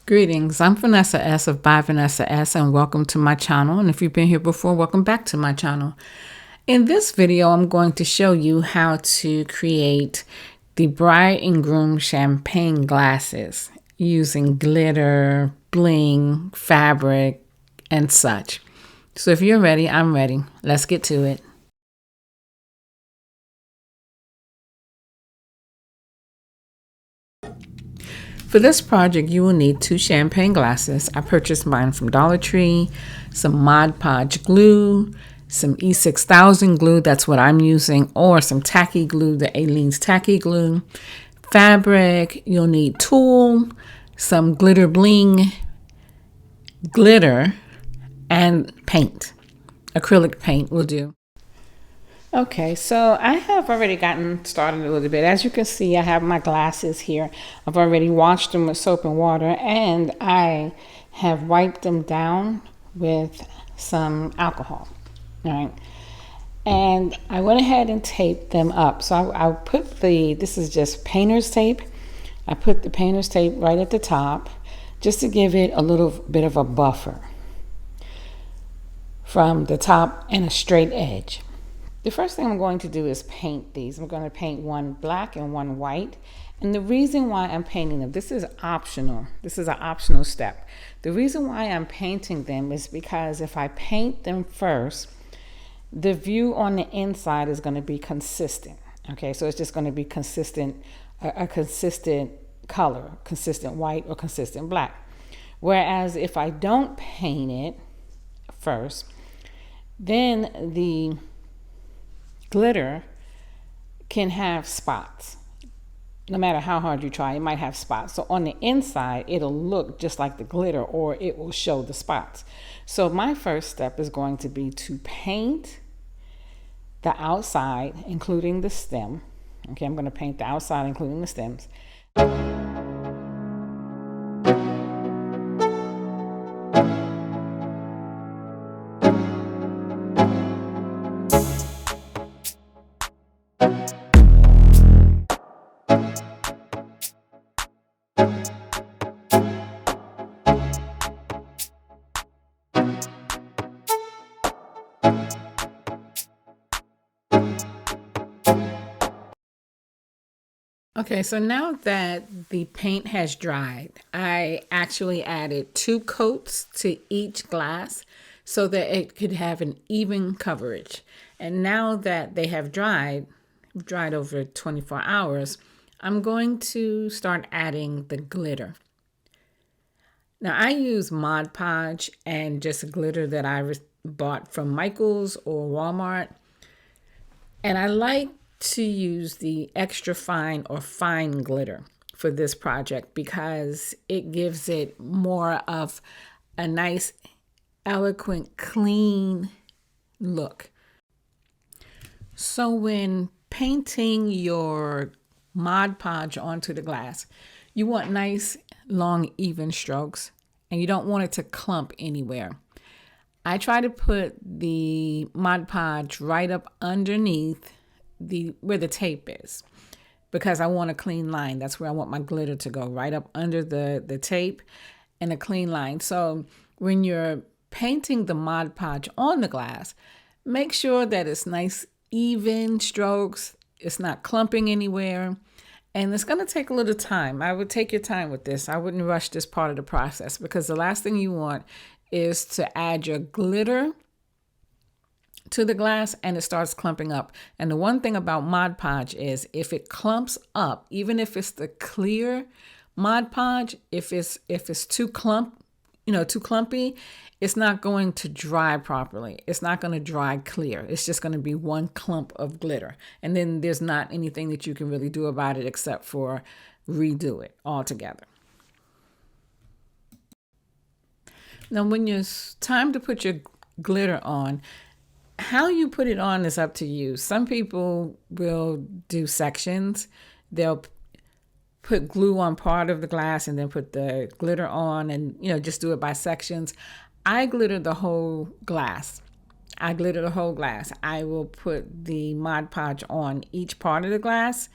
Greetings, I'm Vanessa S. of By Vanessa S. and welcome to my channel. And if you've been here before, welcome back to my channel. In this video, I'm going to show you how to create the bride and groom champagne glasses using glitter, bling, fabric, and such. So if you're ready, I'm ready. Let's get to it. For this project, you will need 2 champagne glasses. I purchased mine from Dollar Tree, some Mod Podge glue, some E6000 glue, that's what I'm using, or some tacky glue, the Aleene's tacky glue. Fabric, you'll need tulle, some glitter bling, glitter, and paint. Acrylic paint will do. Okay, so I have already gotten started a little bit. As you can see, I have my glasses here. I've already washed them with soap and water, and I have wiped them down with some alcohol. All right, and I went ahead and taped them up. So I put this is just painter's tape. I put the painter's tape right at the top just to give it a little bit of a buffer from the top and a straight edge. The first thing I'm going to do is paint these. I'm going to paint one black and one white. And the reason why I'm painting them, this is optional. This is an optional step. The reason why I'm painting them is because if I paint them first, the view on the inside is going to be consistent. Okay, so it's just going to be consistent, a consistent color, consistent white or consistent black. Whereas if I don't paint it first, then the glitter can have spots. No matter how hard you try, it might have spots. So on the inside, it'll look just like the glitter, or it will show the spots. So my first step is going to be to paint the outside, including the stem. Okay, I'm going to paint the outside, including the stems. Okay, so now that the paint has dried, I actually added 2 coats to each glass so that it could have an even coverage. And now that they have dried over 24 hours, I'm going to start adding the glitter. Now I use Mod Podge and just glitter that I bought from Michael's or Walmart. And I like to use the extra fine or fine glitter for this project because it gives it more of a nice, eloquent, clean look. So when painting your Mod Podge onto the glass, you want nice, long, even strokes, and you don't want it to clump anywhere. I try to put the Mod Podge right up underneath where the tape is, because I want a clean line. That's where I want my glitter to go, right up under the tape and a clean line. So when you're painting the Mod Podge on the glass, make sure that it's nice, even strokes. It's not clumping anywhere. And it's going to take a little time. I would take your time with this. I wouldn't rush this part of the process, because the last thing you want is to add your glitter to the glass and it starts clumping up. And the one thing about Mod Podge is if it clumps up, even if it's the clear Mod Podge, if it's too clumpy, it's not going to dry properly. It's not going to dry clear. It's just going to be one clump of glitter. And then there's not anything that you can really do about it except for redo it altogether. Now, when it's time to put your glitter on, how you put it on is up to you. Some people will do sections. They'll put glue on part of the glass and then put the glitter on and, just do it by sections. I glitter the whole glass. I will put the Mod Podge on each part of the glass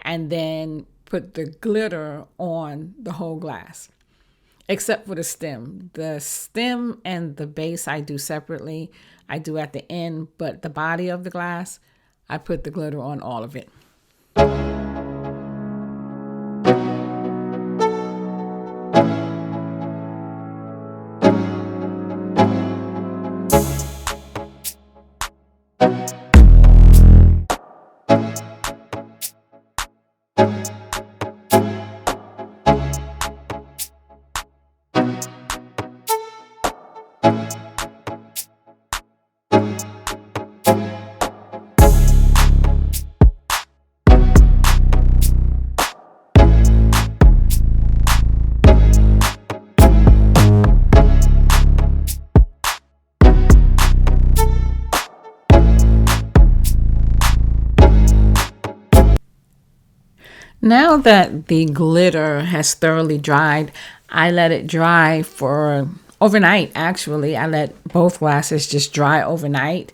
and then put the glitter on the whole glass. except for the stem. The stem and the base I do separately. I do at the end, but the body of the glass, I put the glitter on all of it. Now that the glitter has thoroughly dried, I let it dry for overnight. Actually, I let both glasses just dry overnight.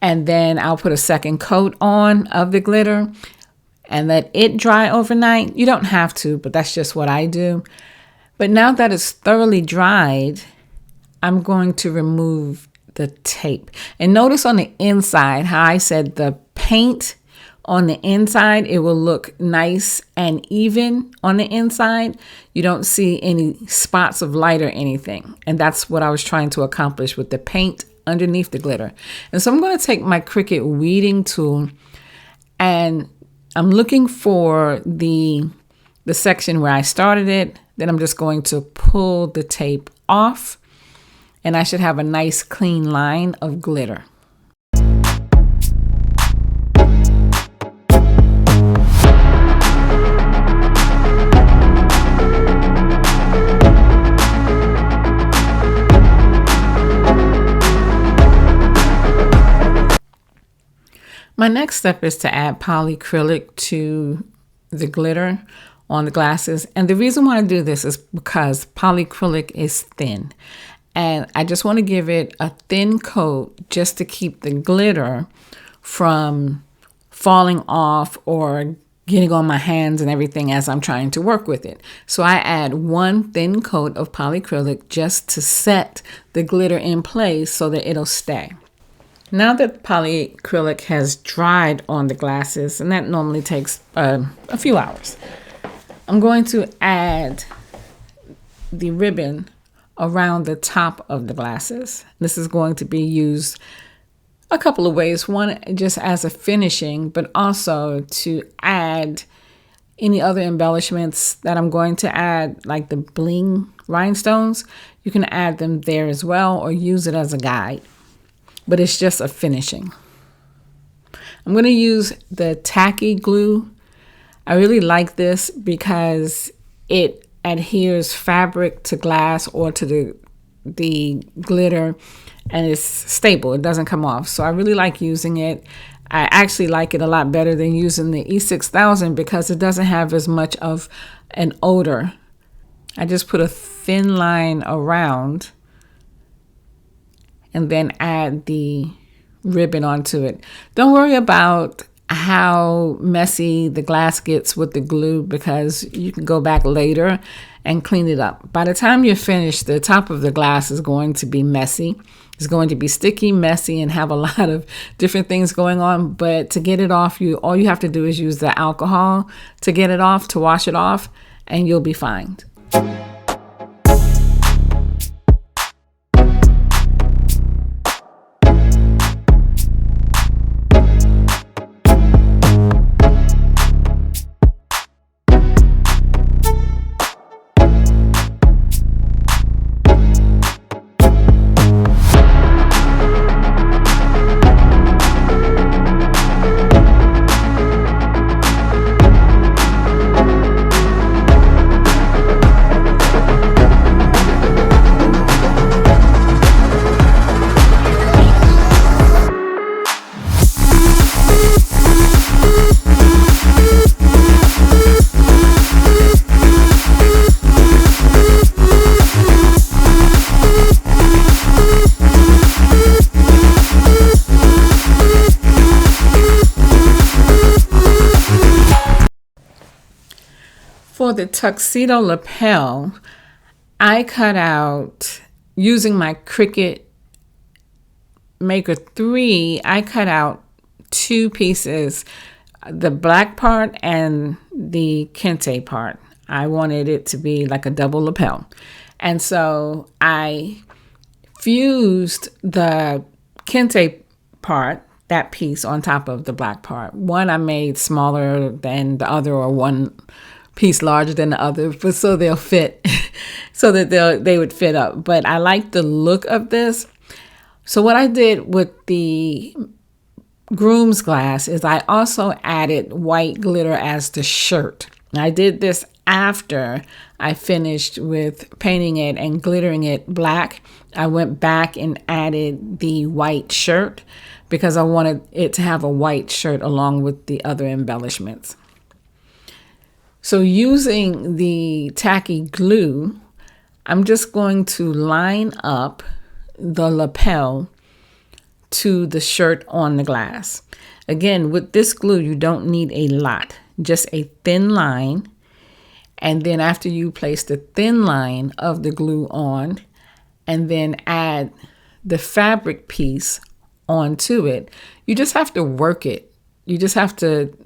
And then I'll put a second coat on of the glitter and let it dry overnight. You don't have to, but that's just what I do. But now that it's thoroughly dried, I'm going to remove the tape. And notice on the inside how I said the paint on the inside, it will look nice and even on the inside. You don't see any spots of light or anything. And that's what I was trying to accomplish with the paint underneath the glitter. And so I'm going to take my Cricut weeding tool, and I'm looking for the section where I started it. Then I'm just going to pull the tape off, and I should have a nice clean line of glitter. My next step is to add polyacrylic to the glitter on the glasses. And the reason why I do this is because polyacrylic is thin. And I just want to give it a thin coat just to keep the glitter from falling off or getting on my hands and everything as I'm trying to work with it. So I add one thin coat of polyacrylic just to set the glitter in place so that it'll stay. Now that polyacrylic has dried on the glasses, and that normally takes a few hours, I'm going to add the ribbon around the top of the glasses. This is going to be used a couple of ways. One, just as a finishing, but also to add any other embellishments that I'm going to add, like the bling rhinestones. You can add them there as well or use it as a guide. But it's just a finishing. I'm going to use the tacky glue. I really like this because it adheres fabric to glass or to the glitter, and it's stable. It doesn't come off. So I really like using it. I actually like it a lot better than using the E6000 because it doesn't have as much of an odor. I just put a thin line around and then add the ribbon onto it. Don't worry about how messy the glass gets with the glue because you can go back later and clean it up. By the time you're finished, the top of the glass is going to be messy. It's going to be sticky, messy, and have a lot of different things going on. But to get it off, all you have to do is use the alcohol to get it off, to wash it off, and you'll be fine. For the tuxedo lapel, I cut out, using my Cricut Maker 3, I cut out two pieces, the black part and the kente part. I wanted it to be like a double lapel. And so I fused the kente part, that piece, on top of the black part. One I made smaller than the other, or one piece larger than the other, but so they'll fit, so that they would fit up. But I like the look of this. So what I did with the Groom's glass is I also added white glitter as the shirt. I did this after I finished with painting it and glittering it black. I went back and added the white shirt because I wanted it to have a white shirt along with the other embellishments. So using the tacky glue, I'm just going to line up the lapel to the shirt on the glass. Again, with this glue, you don't need a lot, just a thin line. And then after you place the thin line of the glue on and then add the fabric piece onto it, you just have to work it. You just have to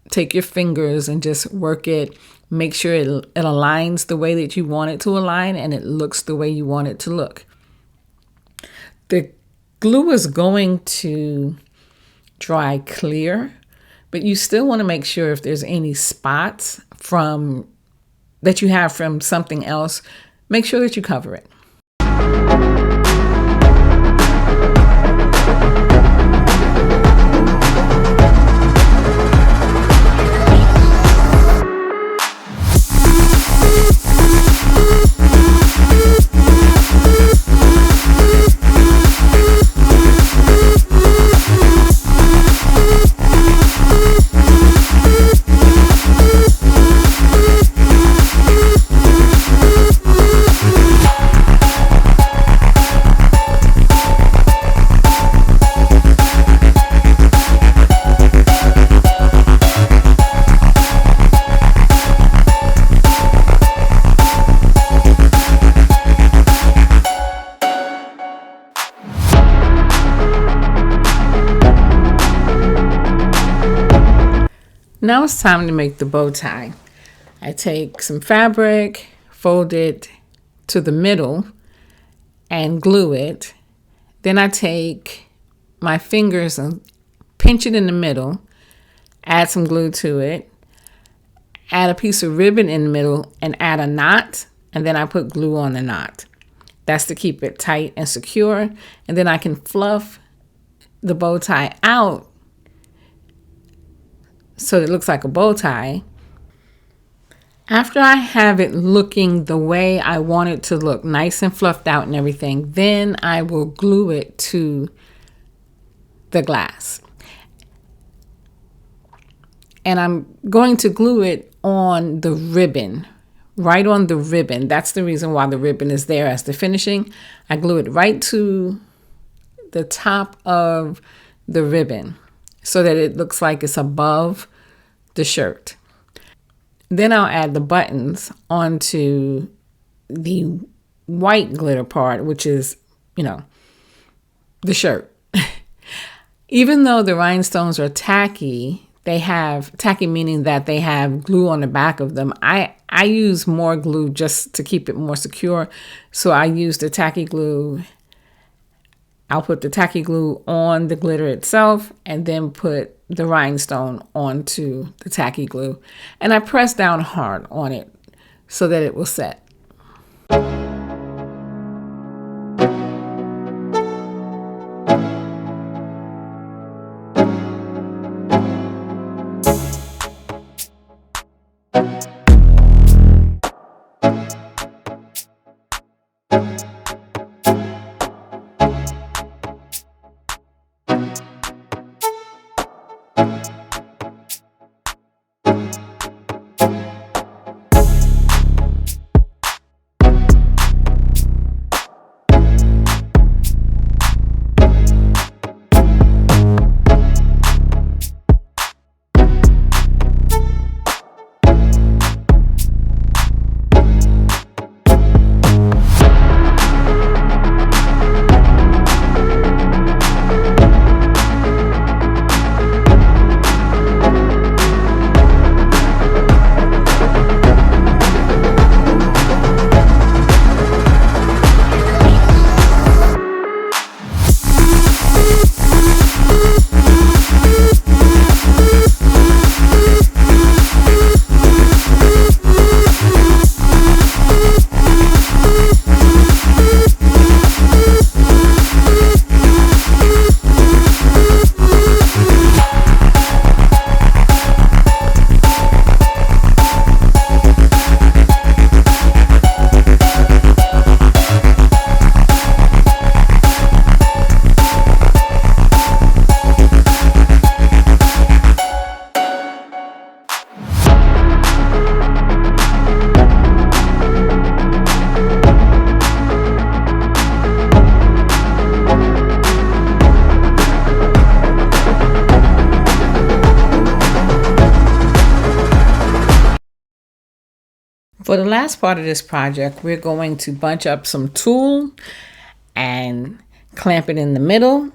take your fingers and just work it. Make sure it aligns the way that you want it to align and it looks the way you want it to look. The glue is going to dry clear, but you still want to make sure if there's any spots that you have from something else, make sure that you cover it. Now it's time to make the bow tie. I take some fabric, fold it to the middle, and glue it. Then I take my fingers and pinch it in the middle, add some glue to it, add a piece of ribbon in the middle, and add a knot, and then I put glue on the knot. That's to keep it tight and secure. And then I can fluff the bow tie out so it looks like a bow tie. After I have it looking the way I want it to look, nice and fluffed out and everything, then I will glue it to the glass. And I'm going to glue it on the ribbon, right on the ribbon. That's the reason why the ribbon is there as the finishing. I glue it right to the top of the ribbon so that it looks like it's above the shirt. Then I'll add the buttons onto the white glitter part, which is, the shirt. Even though the rhinestones are tacky, they have tacky meaning that they have glue on the back of them. I use more glue just to keep it more secure. So I use the tacky glue. I'll put the tacky glue on the glitter itself and then put the rhinestone onto the tacky glue. And I press down hard on it so that it will set. For the last part of this project, we're going to bunch up some tulle and clamp it in the middle,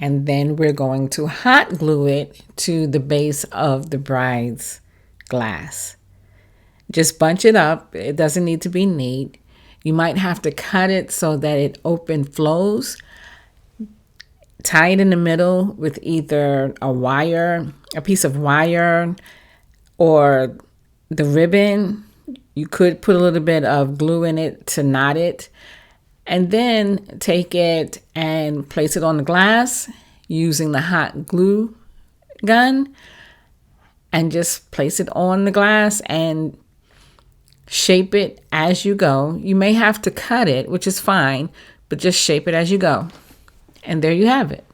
and then we're going to hot glue it to the base of the bride's glass. Just bunch it up. It doesn't need to be neat. You might have to cut it so that it open flows. Tie it in the middle with either a piece of wire, or the ribbon. You could put a little bit of glue in it to knot it. And then take it and place it on the glass using the hot glue gun. And just place it on the glass and shape it as you go. You may have to cut it, which is fine, but just shape it as you go. And there you have it.